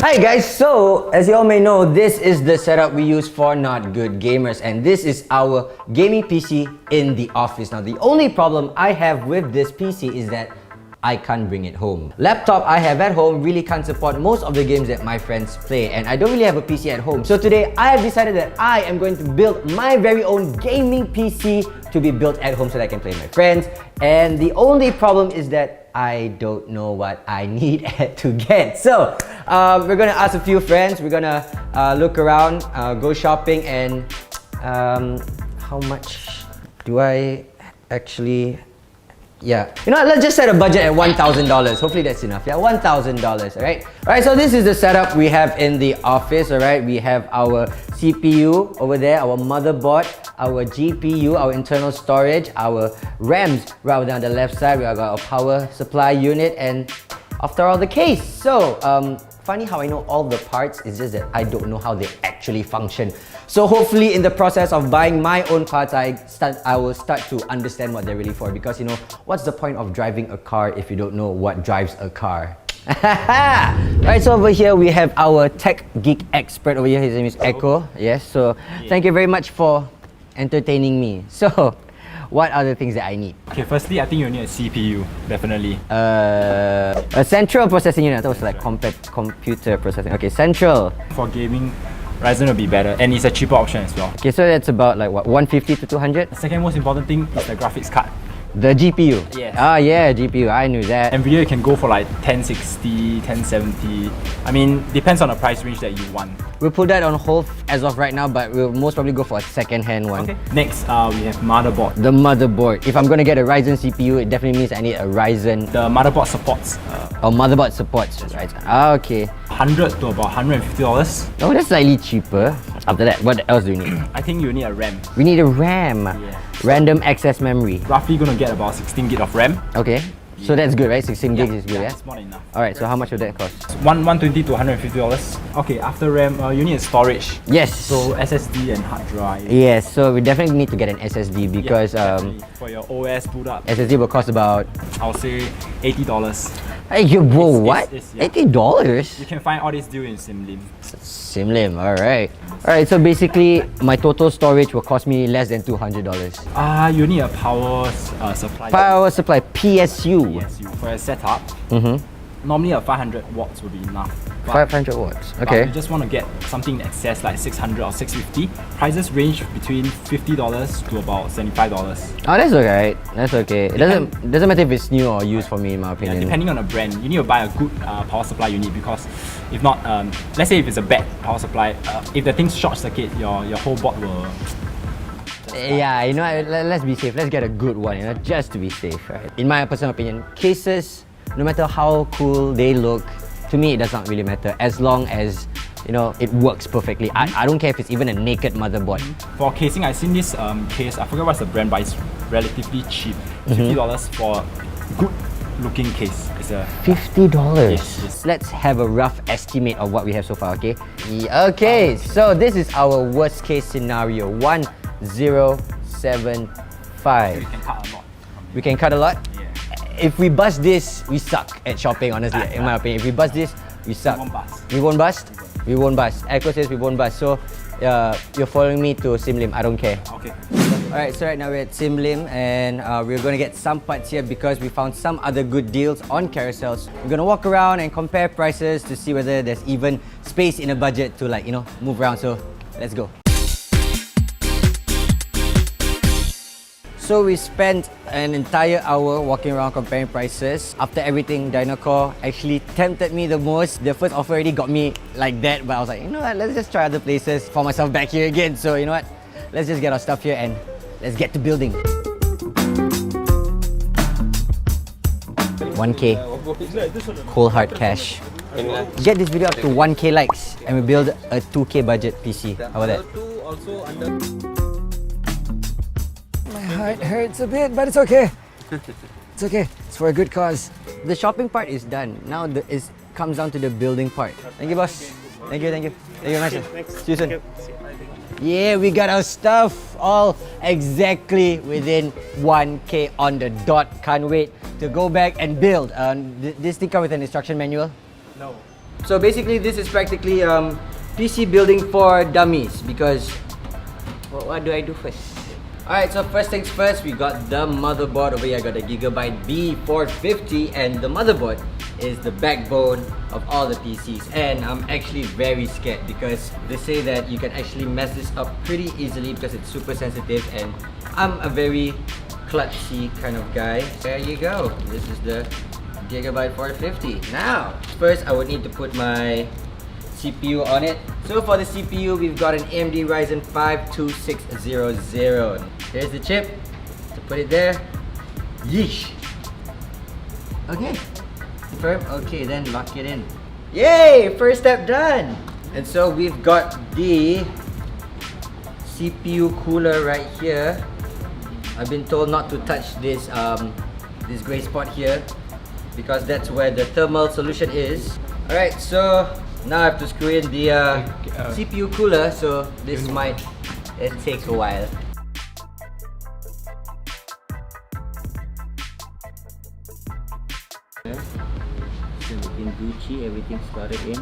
Hi guys, so as you all may know, this is the setup we use for Not Good Gamers, and this is our gaming PC in the office. Now the only problem I have with this PC is that I can't bring it home. Laptop I have at home really can't support most of the games that my friends play, and I don't really have a PC at home. So today I have decided that I am going to build my very own gaming PC to be built at home so that I can play with my friends. And the only problem is that I don't know what I need to get. So we're gonna ask a few friends, we're gonna look around, go shopping, and how much do I actually... Yeah, you know what, let's just set a budget at $1,000. Hopefully that's enough. Yeah, $1,000, alright? Alright, so this is the setup we have in the office, alright? We have our CPU over there, our motherboard, our GPU, our internal storage, our RAMs right down the left side. We have got our power supply unit, and after all, the case. So, funny how I know all the parts, it's just that I don't know how they actually function. So hopefully in the process of buying my own parts, I will start to understand what they're really for, because you know, what's the point of driving a car if you don't know what drives a car? Right, so over here we have our tech geek expert over here. His name is Echo. Yes, so thank you very much for entertaining me. So, what are the things that I need? Okay, firstly, I think you need a CPU, definitely. A central processing unit. That was like computer processing. Okay, central. For gaming, Ryzen will be better, and it's a cheaper option as well. Okay, so that's about like what, 150 to 200? The second most important thing is the graphics card. The GPU? Yes. Ah, yeah, GPU. I knew that. NVIDIA you can go for like 1060, 1070. I mean, depends on the price range that you want. We'll put that on hold as of right now, but we'll most probably go for a second-hand one. Okay. Next, we have motherboard. The motherboard. If I'm gonna get a Ryzen CPU, it definitely means I need a Ryzen. The motherboard supports. Motherboard supports Ryzen. Ah, okay. $100 to about $150. Oh, that's slightly cheaper. After that, what else do we need? I think you need a RAM. We need a RAM. Yeah. Random access memory. Roughly gonna get about 16 gig of RAM. Okay. So that's good, right? 16 gigs is good, yeah? It's more than enough. Alright, so how much would that cost? $120 to $150. Okay, after RAM, you need a storage. Yes. So SSD and hard drive. Yes, so we definitely need to get an SSD because for your OS boot up, SSD will cost about... I'll say $80. Hey, you whoa, what? Yeah. $80? You can find all this deal in Simlim. Simlim, alright. Alright, so basically my total storage will cost me less than $200. You need a power supply. Power supply, PSU. PSU. For a setup, normally a 500 watts would be enough. 500 watts, But okay. you just want to get something in excess like 600 or 650. Prices range between $50 to about $75. Oh, that's alright. That's okay. It doesn't matter if it's new or used for me, in my opinion. Yeah, depending on the brand, you need to buy a good power supply unit, because if not, let's say if it's a bad power supply, if the thing short circuit, your whole board will... Yeah, you know, let's be safe. Let's get a good one, you know, just to be safe, right? In my personal opinion, cases, no matter how cool they look, to me it does not really matter as long as, you know, it works perfectly. I don't care if it's even a naked motherboard. For casing, I've seen this case, I forget what's the brand, but it's relatively cheap. $50 for good looking case. It's a $50? Yes. Let's have a rough estimate of what we have so far, okay? Okay, so this is our worst case scenario, 1075. We can cut a lot. We can cut a lot? Yeah. If we bust this, we suck at shopping, honestly, in my opinion. If we bust this, we suck. We won't bust. We won't bust? We won't bust. Echo says we won't bust. So, you're following me to Simlim. I don't care. Okay. Alright, so right now we're at Simlim, and we're going to get some parts here because we found some other good deals on carousels. We're going to walk around and compare prices to see whether there's even space in a budget to, like, you know, move around. So, let's go. So we spent an entire hour walking around comparing prices. After everything, Dynacore actually tempted me the most. The first offer already got me like that, but I was like, you know what, let's just try other places. Found myself back here again. So you know what, let's just get our stuff here and let's get to building. 1K. Cold hard cash. Get this video up to 1K likes and we build a 2K budget PC. How about that? It hurts a bit, but it's okay. It's okay. It's for a good cause. The shopping part is done. Now it comes down to the building part. Thank you, boss. Thank you. Thank you very much. See you soon. Yeah, we got our stuff all exactly within 1K on the dot. Can't wait to go back and build. This thing come with an instruction manual? No. So basically, this is practically PC building for dummies because what do I do first? Alright, so first things first, we got the motherboard over here. I got a Gigabyte B450, and the motherboard is the backbone of all the PCs. And I'm actually very scared because they say that you can actually mess this up pretty easily because it's super sensitive, and I'm a very klutzy kind of guy. There you go. This is the Gigabyte 450. Now, first I would need to put my CPU on it. So for the CPU, we've got an AMD Ryzen 5 2600. Here's the chip. To put it there. Yeesh. Okay. Confirm. Okay, then lock it in. Yay! First step done. And so we've got the CPU cooler right here. I've been told not to touch this this gray spot here because that's where the thermal solution is. Alright, so now I have to screw in the CPU cooler, so this might take a while. So looking Gucci, everything slotted in.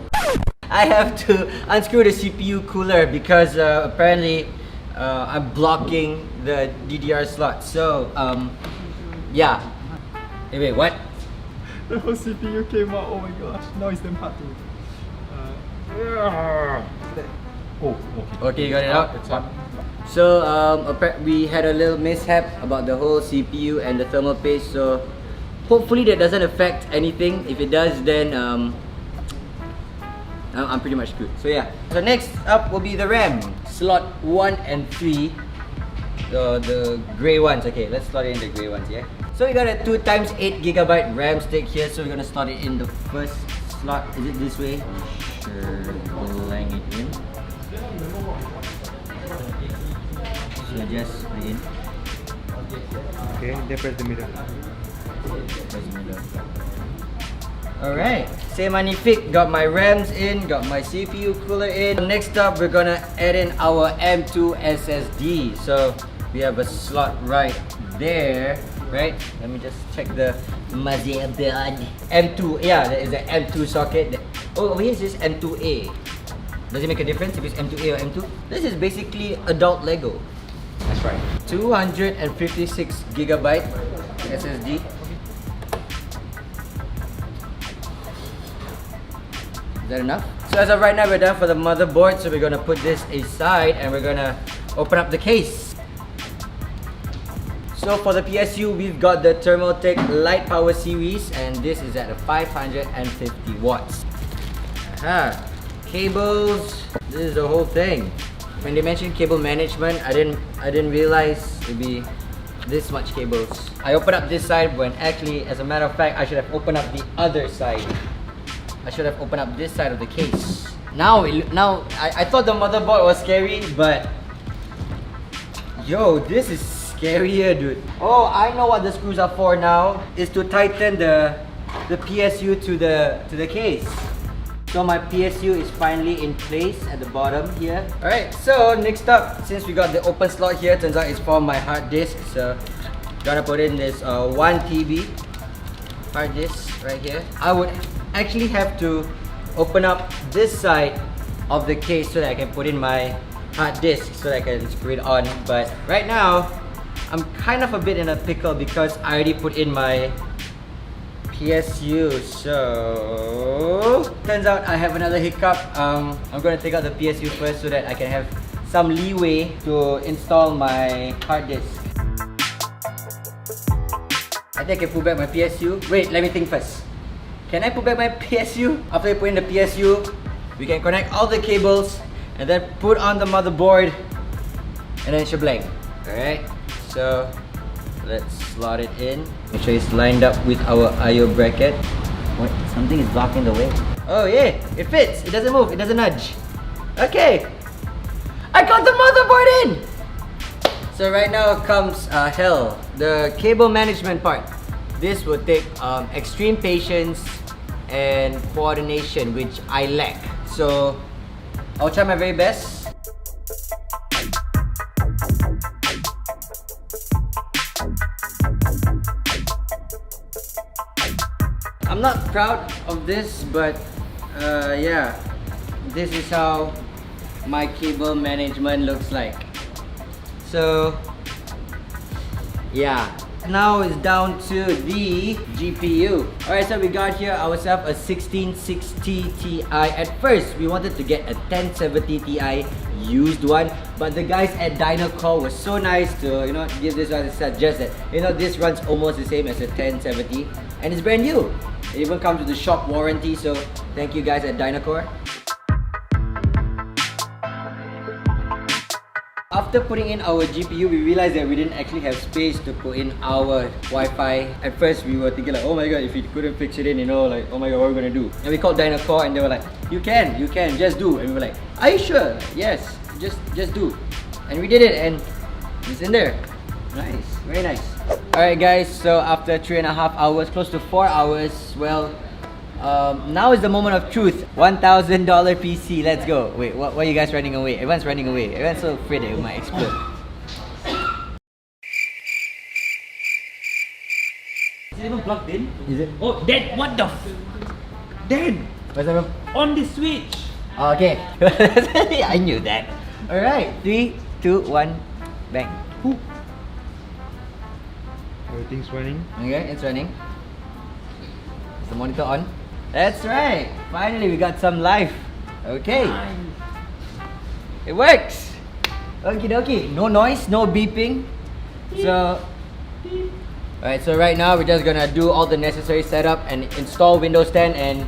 I have to unscrew the CPU cooler because apparently I'm blocking the DDR slot. So yeah. Hey, wait, what? The whole CPU came out. Oh my gosh! Now it's damn hard to. Oh, okay. Okay, you got it out? It's on. So we had a little mishap about the whole CPU and the thermal paste, so hopefully that doesn't affect anything. If it does, then I'm pretty much screwed. So yeah. So next up will be the RAM. Slot 1 and 3. The grey ones. Okay, let's slot in the grey ones, yeah? So we got a 2x8 GB RAM stick here, so we're gonna slot it in the first slot. Is it this way? Sure, blank it in. So just put in. Okay, then press the middle. Alright, c'est magnifique. Got my RAMs in, got my CPU cooler in. Next up, we're gonna add in our M2 SSD. So we have a slot right there, right? Let me just check the motherboard. M2, yeah, there is an M2 socket. Oh, over here it says M2A. Does it make a difference if it's M2A or M2? This is basically adult Lego. That's right. 256 GB SSD. Is that enough? So as of right now, we're done for the motherboard. So we're gonna put this aside and we're gonna open up the case. So for the PSU, we've got the Thermaltake Light Power Series, and this is at 550 watts. Aha. Cables. This is the whole thing. When they mentioned cable management, I didn't realize it'd be this much cables. I opened up this side when actually, as a matter of fact, I should have opened up the other side. I should have opened up this side of the case. Now I thought the motherboard was scary, but yo, this is scarier, dude. Oh, I know what the screws are for now. Is to tighten the PSU to the case. So my PSU is finally in place at the bottom here. Alright, so next up, since we got the open slot here, turns out it's for my hard disk. So gotta put in this 1 TB hard disk right here. I would actually have to open up this side of the case so that I can put in my hard disk so that I can screw it on. But right now, I'm kind of a bit in a pickle because I already put in my PSU. So turns out I have another hiccup. I'm gonna take out the PSU first so that I can have some leeway to install my hard disk. I think I can put back my PSU. Wait, let me think first. Can I put back my PSU? After I put in the PSU, we can connect all the cables and then put on the motherboard and then shebang. Alright, so let's slot it in. Make sure it's lined up with our I/O bracket. Wait, something is blocking the way. Oh yeah, it fits. It doesn't move. It doesn't nudge. Okay, I got the motherboard in. So right now comes hell, the cable management part. This will take extreme patience and coordination, which I lack. So I'll try my very best. I'm not proud of this, but Yeah, this is how my cable management looks like. So yeah, now it's down to the GPU. Alright, so we got here ourselves a 1660 Ti. At first, we wanted to get a 1070 Ti used one, but the guys at Dynacore were so nice to give this one a suggest that this runs almost the same as a 1070 and it's brand new. It even comes with the shop warranty, so thank you guys at Dynacore. After putting in our GPU, we realized that we didn't actually have space to put in our Wi-Fi. At first, we were thinking like, oh my god, if we couldn't fix it in, like, oh my god, what are we gonna do? And we called Dynacore and they were like, you can, just do. And we were like, are you sure? Yes, just do. And we did it and it's in there. Nice, very nice. Alright guys, so after 3.5 hours, close to 4 hours, well, now is the moment of truth. $1,000 PC, let's go. Wait, what are you guys running away? Everyone's running away. Everyone's so afraid that it might explode. Is it even plugged in? Is it? Oh, Dad, what the Dad, What's up? on the switch. Okay. I knew that. Alright, 3, 2, 1, bang. Whew. Everything's running. Okay, it's running. Is the monitor on? That's right! Finally, we got some life. Okay. It works! Okie dokie. No noise, no beeping. So... Alright, so right now we're just gonna do all the necessary setup and install Windows 10 and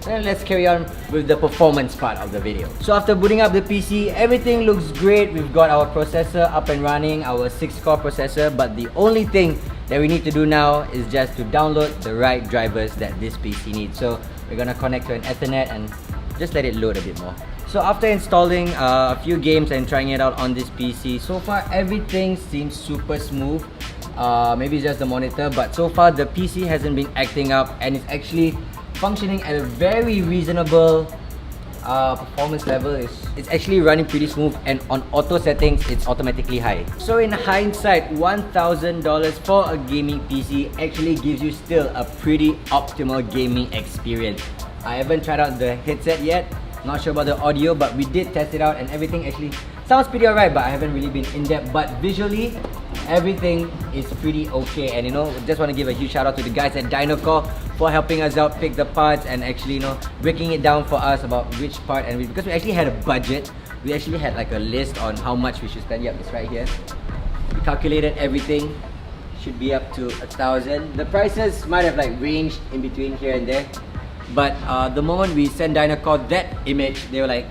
then let's carry on with the performance part of the video. So after booting up the PC, everything looks great. We've got our processor up and running, our 6-core processor, but the only thing that we need to do now is just to download the right drivers that this PC needs. So we're gonna connect to an Ethernet and just let it load a bit more. So after installing a few games and trying it out on this PC, so far everything seems super smooth. Maybe it's just the monitor, but so far the PC hasn't been acting up and it's actually functioning at a very reasonable performance level. It's actually running pretty smooth and on auto settings it's automatically high. So in hindsight, $1,000 for a gaming PC actually gives you still a pretty optimal gaming experience. I haven't tried out the headset yet, not sure about the audio, but we did test it out and everything actually sounds pretty alright, but I haven't really been in depth. But visually, everything is pretty okay, and just want to give a huge shout out to the guys at Dynacore for helping us out pick the parts and actually breaking it down for us about which part, and because we actually had a budget, we actually had like a list on how much we should spend. Yep, it's right here. We calculated everything, should be up to 1,000. The prices might have like ranged in between here and there, but the moment we sent Dynacore that image, they were like,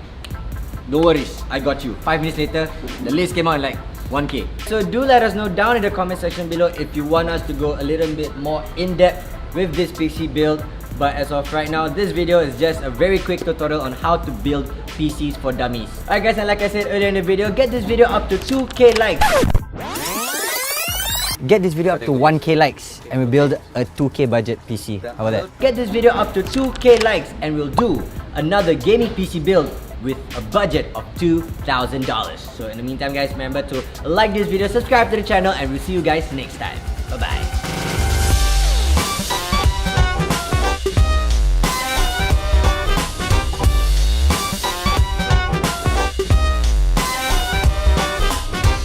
no worries, I got you. 5 minutes later, the list came out in like 1K. So do let us know down in the comment section below if you want us to go a little bit more in depth with this PC build. But as of right now, this video is just a very quick tutorial on how to build PCs for dummies. Alright guys, and like I said earlier in the video, get this video up to 2K likes. Get this video up to 1K likes and we build a 2K budget PC. How about that? Get this video up to 2K likes and we'll do another gaming PC build with a budget of $2,000. So in the meantime guys, remember to like this video, subscribe to the channel, and we'll see you guys next time. Bye bye.